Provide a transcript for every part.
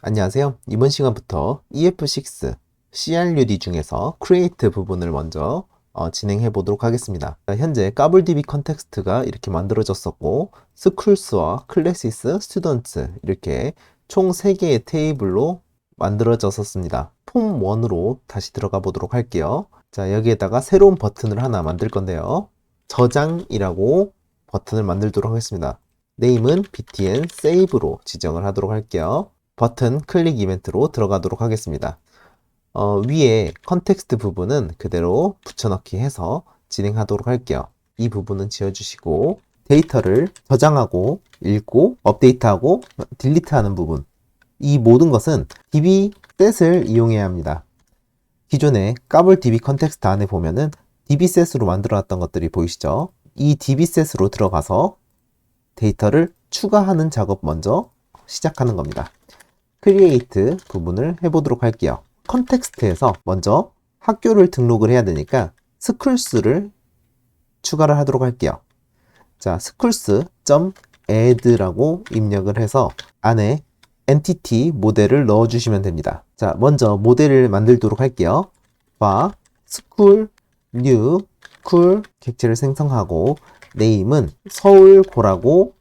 안녕하세요. 이번 시간부터 EF6 CRUD 중에서 Create 부분을 먼저 진행해 보도록 하겠습니다. 현재 까불DB 컨텍스트가 이렇게 만들어졌었고 스쿨스와 클래시스, 스튜던트 이렇게 총 3개의 테이블로 만들어졌었습니다. 폼 1으로 다시 들어가 보도록 할게요. 자, 여기에다가 새로운 버튼을 하나 만들 건데요. 저장이라고 버튼을 만들도록 하겠습니다. 네임은 btn save로 지정을 하도록 할게요. 버튼 클릭 이벤트로 들어가도록 하겠습니다. 위에 컨텍스트 부분은 그대로 붙여넣기 해서 진행하도록 할게요. 이 부분은 지워주시고 데이터를 저장하고 읽고 업데이트하고 딜리트하는 부분, 이 모든 것은 db set을 이용해야 합니다. 기존에 까불 db 컨텍스트 안에 보면은 db set으로 만들어놨던 것들이 보이시죠? 이 db set으로 들어가서 데이터를 추가하는 작업 먼저 시작하는 겁니다. 크리에이트 부분을 해보도록 할게요. 컨텍스트에서 먼저 학교를 등록을 해야 되니까 스쿨스를 추가를 하도록 할게요. 자, schools.add라고 입력을 해서 안에 엔티티 모델을 넣어주시면 됩니다. 자, 먼저 모델을 만들도록 할게요. var school new school 객체를 생성하고 네임은 서울고라고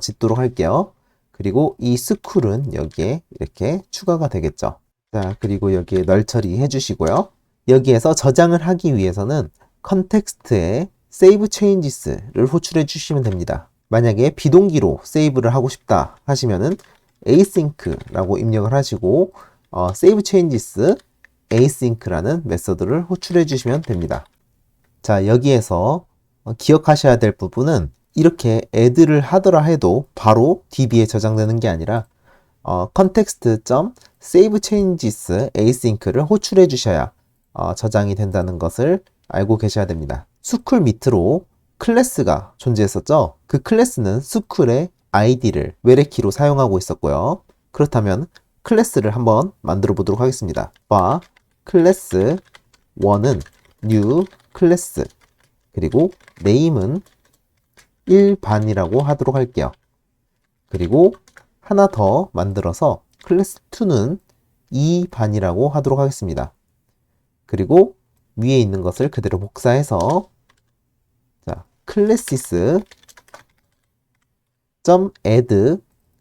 짓도록 할게요. 그리고 이 스쿨은 여기에 이렇게 추가가 되겠죠. 자, 그리고 여기에 널 처리해 주시고요. 여기에서 저장을 하기 위해서는 컨텍스트에 save changes를 호출해 주시면 됩니다. 만약에 비동기로 세이브를 하고 싶다 하시면은 async라고 입력을 하시고 save changes async라는 메서드를 호출해 주시면 됩니다. 자, 여기에서 기억하셔야 될 부분은 이렇게 add를 하더라 해도 바로 db에 저장되는 게 아니라 context.savechanges async를 호출해 주셔야 저장이 된다는 것을 알고 계셔야 됩니다. 스쿨 밑으로 클래스가 존재했었죠. 그 클래스는 스쿨의 id를 외래키로 사용하고 있었고요. 그렇다면 클래스를 한번 만들어 보도록 하겠습니다. var 클래스 1은 new 클래스, 그리고 name은 1반이라고 하도록 할게요. 그리고 하나 더 만들어서 클래스 2는 2반이라고 하도록 하겠습니다. 그리고 위에 있는 것을 그대로 복사해서 자, classes add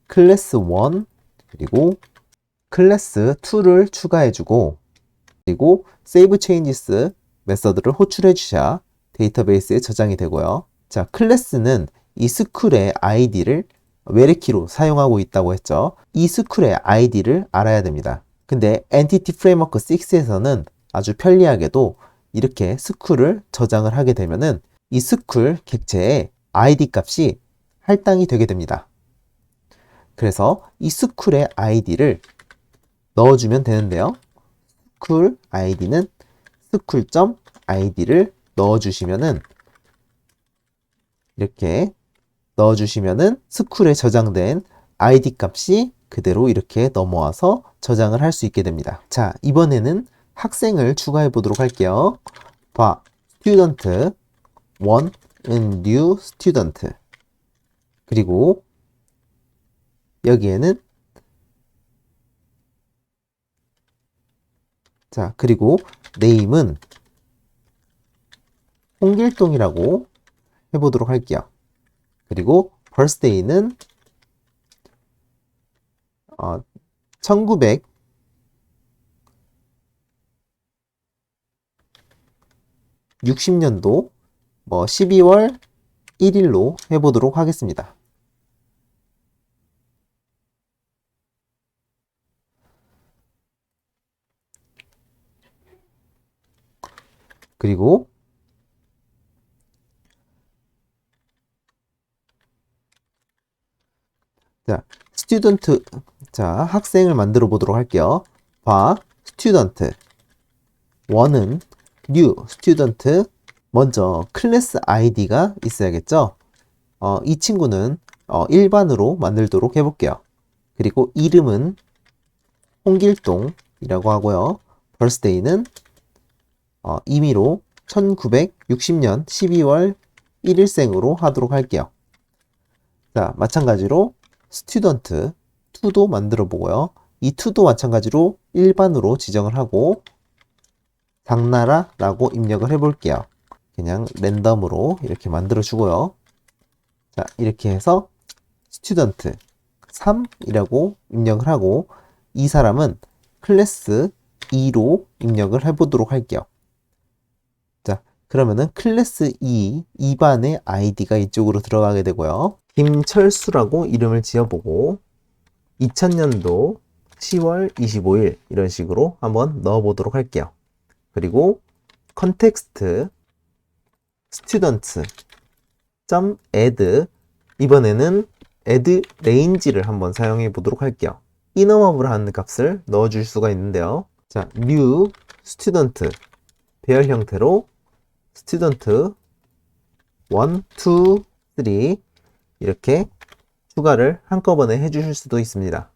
클래스 1 그리고 클래스 2를 추가해주고, 그리고 save changes 메서드를 호출해 주셔야 데이터베이스에 저장이 되고요. 자, 클래스는 이 스쿨의 id를 외래키로 사용하고 있다고 했죠. 이 스쿨의 id를 알아야 됩니다. 근데 엔티티 프레임워크 6에서는 아주 편리하게도 이렇게 스쿨을 저장을 하게 되면은 이 스쿨 객체의 id 값이 할당이 되게 됩니다. 그래서 이 스쿨의 id를 넣어주면 되는데요. 스쿨 id는 school.id를 넣어주시면은 이렇게 넣어주시면은 스쿨에 저장된 id 값이 그대로 이렇게 넘어와서 저장을 할 수 있게 됩니다. 자, 이번에는 학생을 추가해 보도록 할게요. var student 1은 new student, 그리고 여기에는 자, 그리고 name은 홍길동이라고 해보도록 할게요. 그리고 birthday는 1960년도 12월 1일로 해보도록 하겠습니다. 그리고 자, 스튜던트, 자, 학생을 만들어 보도록 할게요. var student 1은 new student, 먼저 클래스 id가 있어야겠죠. 이 친구는 일반으로 만들도록 해볼게요. 그리고 이름은 홍길동이라고 하고요. birthday는 임의로 1960년 12월 1일생으로 하도록 할게요. 자, 마찬가지로 스튜던트 2도 만들어 보고요. 이 to도 마찬가지로 일반으로 지정을 하고 장나라라고 입력을 해볼게요. 그냥 랜덤으로 이렇게 만들어 주고요. 자, 이렇게 해서 스튜던트 3이라고 입력을 하고 이 사람은 클래스 2로 입력을 해보도록 할게요. 자, 그러면은 클래스 2반의 아이디가 이쪽으로 들어가게 되고요. 김철수라고 이름을 지어보고 2000년도 10월 25일 이런 식으로 한번 넣어보도록 할게요. 그리고 컨텍스트 students.add 이번에는 add range를 한번 사용해 보도록 할게요. 이너머블 하는 값을 넣어줄 수가 있는데요. 자, new student 배열 형태로 student 1, 2, 3 이렇게 추가를 한꺼번에 해주실 수도 있습니다.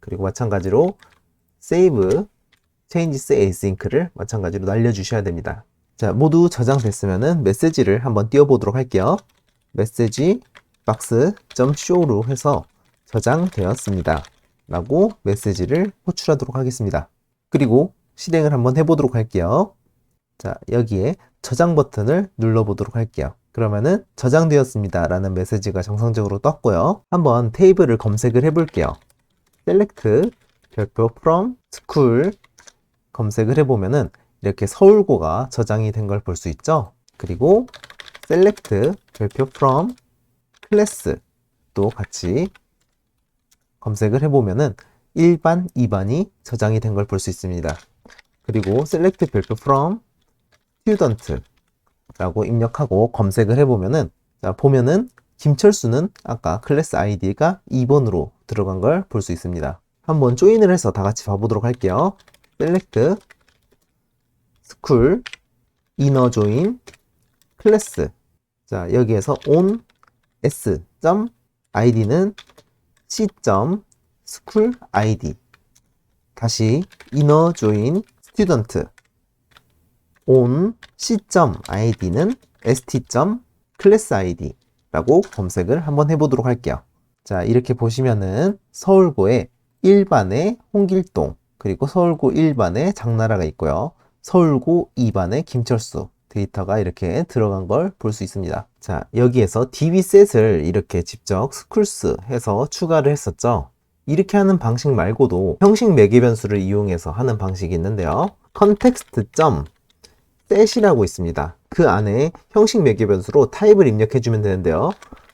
그리고 마찬가지로 save changes async를 마찬가지로 날려주셔야 됩니다. 자, 모두 저장됐으면은 메시지를 한번 띄워보도록 할게요. 메시지 box.show로 해서 저장되었습니다 라고 메시지를 호출하도록 하겠습니다. 그리고 실행을 한번 해보도록 할게요. 자, 여기에 저장 버튼을 눌러보도록 할게요. 그러면은 저장되었습니다 라는 메시지가 정상적으로 떴고요. 한번 테이블을 검색을 해볼게요. select 별표 from school 검색을 해보면은 이렇게 서울고가 저장이 된 걸 볼 수 있죠. 그리고 select 별표 from class 또 같이 검색을 해보면은 1반, 2반이 저장이 된 걸 볼 수 있습니다. 그리고 select 별표 from student 라고 입력하고 검색을 해보면은 자, 보면은 김철수는 아까 클래스 아이디가 2번으로 들어간 걸 볼 수 있습니다. 한번 조인을 해서 다 같이 봐보도록 할게요. select school inner join class 자, 여기에서 on s id는 c school id 다시 inner join student on c id는 st class id 라고 검색을 한번 해보도록 할게요. 자, 이렇게 보시면은 서울고에 1반에 홍길동 그리고 서울고 1반에 장나라가 있고요. 서울고 2반에 김철수 데이터가 이렇게 들어간 걸 볼 수 있습니다. 자, 여기에서 dbset을 이렇게 직접 schools 해서 추가를 했었죠. 이렇게 하는 방식 말고도 형식 매개 변수를 이용해서 하는 방식이 있는데요. context.set이라고 있습니다. 그 안에 형식 매개 변수로 타입을 입력해주면 되는데요.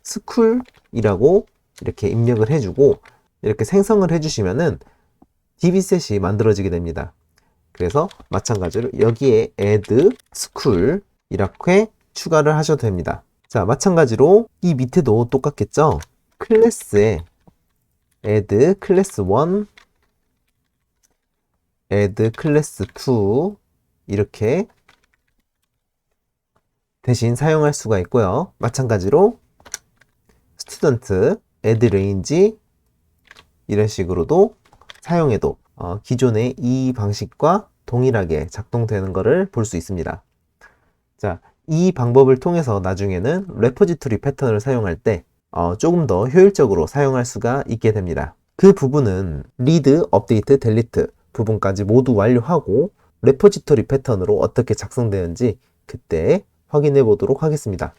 school이라고 이렇게 입력을 해주고 이렇게 생성을 해주시면은 dbset이 만들어지게 됩니다. 그래서 마찬가지로 여기에 add school 이렇게 추가를 하셔도 됩니다. 자, 마찬가지로 이 밑에도 똑같겠죠? 클래스에 add class 1, add class 2 이렇게 대신 사용할 수가 있고요. 마찬가지로 student, add range 이런 식으로도 사용해도 기존의 이 방식과 동일하게 작동되는 것을 볼 수 있습니다. 자, 이 방법을 통해서 나중에는 레포지토리 패턴을 사용할 때 조금 더 효율적으로 사용할 수가 있게 됩니다. 그 부분은 read, update, delete 부분까지 모두 완료하고 레포지토리 패턴으로 어떻게 작성되는지 그때 확인해 보도록 하겠습니다.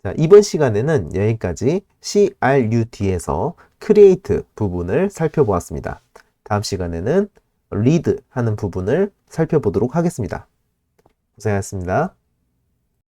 자, 이번 시간에는 여기까지 CRUD에서 create 부분을 살펴보았습니다. 다음 시간에는 read 하는 부분을 살펴보도록 하겠습니다. 고생하셨습니다.